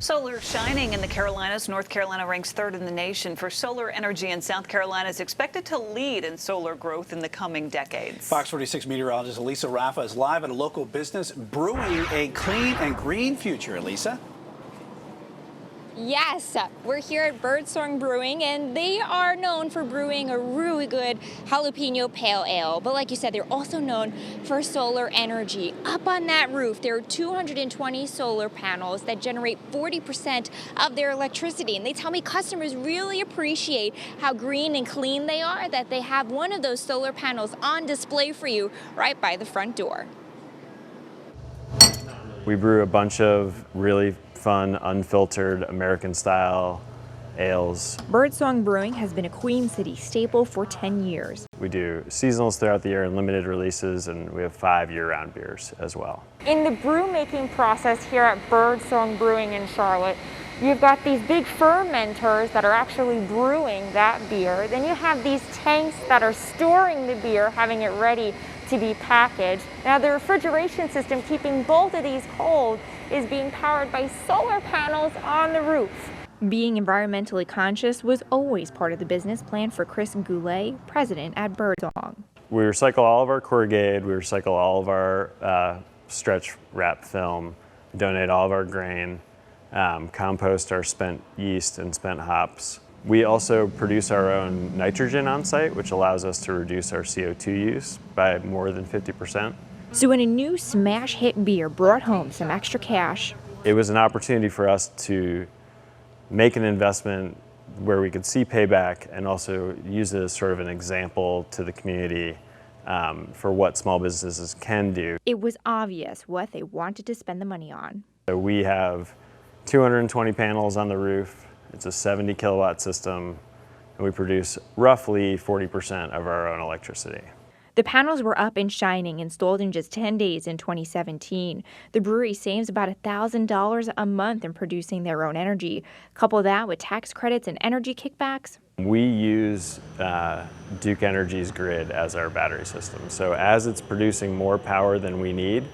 Solar shining in the Carolinas. North Carolina ranks third in the nation for solar energy, and South Carolina is expected to lead in solar growth in the coming decades. Fox 46 meteorologist Elisa Raffa is live at a local business brewing a clean and green future. Elisa? Yes, we're here at Birdsong Brewing, and they are known for brewing a really good jalapeno pale ale. But like you said, they're also known for solar energy. Up on that roof, there are 220 solar panels that generate 40% of their electricity. And they tell me customers really appreciate how green and clean they are, that they have one of those solar panels on display for you right by the front door. We brew a bunch of really fun, unfiltered, American-style ales. Birdsong Brewing has been a Queen City staple for 10 years. We do seasonals throughout the year and limited releases, and we have 5 year-round beers as well. In the brew making process here at Birdsong Brewing in Charlotte, you've got these big fermenters that are actually brewing that beer. Then you have these tanks that are storing the beer, having it ready to be packaged. Now the refrigeration system keeping both of these cold is being powered by solar panels on the roof. Being environmentally conscious was always part of the business plan for Chris Goulet, president at Birdsong. We recycle all of our corrugated, we recycle all of our stretch wrap film, donate all of our grain, compost our spent yeast and spent hops. We also produce our own nitrogen on site, which allows us to reduce our CO2 use by more than 50%. So when a new smash hit beer brought home some extra cash, it was an opportunity for us to make an investment where we could see payback and also use it as sort of an example to the community for what small businesses can do. It was obvious what they wanted to spend the money on. So we have 220 panels on the roof. It's a 70 kilowatt system, and we produce roughly 40% of our own electricity. The panels were up and shining, installed in just 10 days in 2017. The brewery saves about $1,000 a month in producing their own energy. Couple that with tax credits and energy kickbacks. We use Duke Energy's grid as our battery system. So as it's producing more power than we need,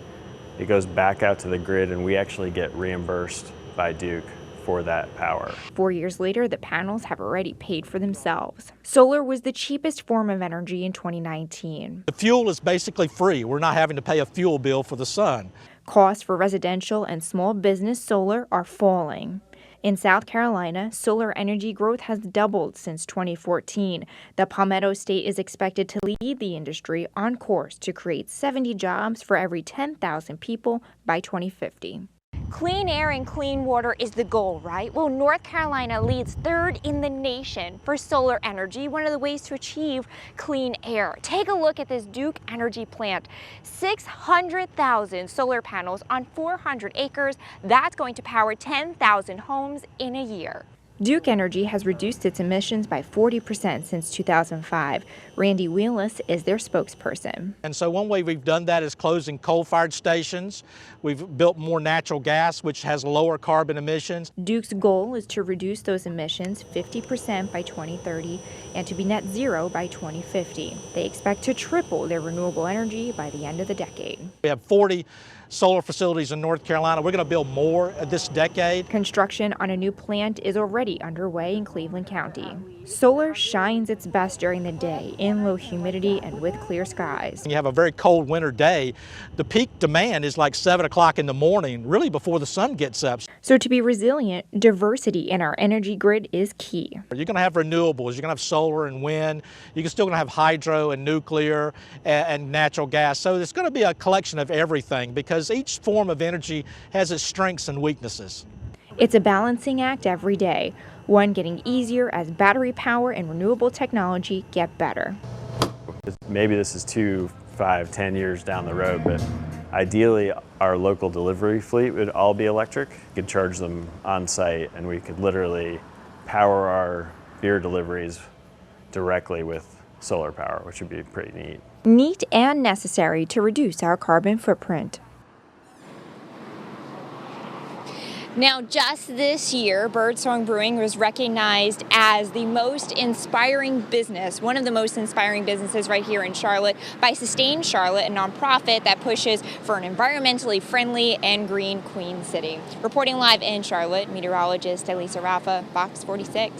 it goes back out to the grid, and we actually get reimbursed by Duke for that power. 4 years later, the panels have already paid for themselves. Solar was the cheapest form of energy in 2019. The fuel is basically free. We're not having to pay a fuel bill for the sun. Costs for residential and small business solar are falling. In South Carolina, solar energy growth has doubled since 2014. The Palmetto State is expected to lead the industry, on course to create 70 jobs for every 10,000 people by 2050. Clean air and clean water is the goal, right? Well, North Carolina leads third in the nation for solar energy, one of the ways to achieve clean air. Take a look at this Duke Energy plant. 600,000 solar panels on 400 acres. That's going to power 10,000 homes in a year. Duke Energy has reduced its emissions by 40% since 2005. Randy Wheelis is their spokesperson. And so one way we've done that is closing coal-fired stations. We've built more natural gas, which has lower carbon emissions. Duke's goal is to reduce those emissions 50% by 2030 and to be net zero by 2050. They expect to triple their renewable energy by the end of the decade. We have 40 solar facilities in North Carolina. We're going to build more this decade. Construction on a new plant is already underway in Cleveland County. Solar shines its best during the day in low humidity and with clear skies. You have a very cold winter day. The peak demand is like 7 o'clock in the morning, really before the sun gets up. So to be resilient, diversity in our energy grid is key. You're going to have renewables. You're going to have solar and wind. You're still going to have hydro and nuclear and natural gas. So it's going to be a collection of everything because each form of energy has its strengths and weaknesses. It's a balancing act every day, one getting easier as battery power and renewable technology get better. Maybe this is 2, 5, 10 years down the road, but ideally our local delivery fleet would all be electric. We could charge them on site, and we could literally power our beer deliveries directly with solar power, which would be pretty neat. Neat and necessary to reduce our carbon footprint. Now, just this year, Birdsong Brewing was recognized as the most inspiring business, one of the most inspiring businesses right here in Charlotte by Sustain Charlotte, a nonprofit that pushes for an environmentally friendly and green Queen City. Reporting live in Charlotte, meteorologist Elisa Raffa, FOX46.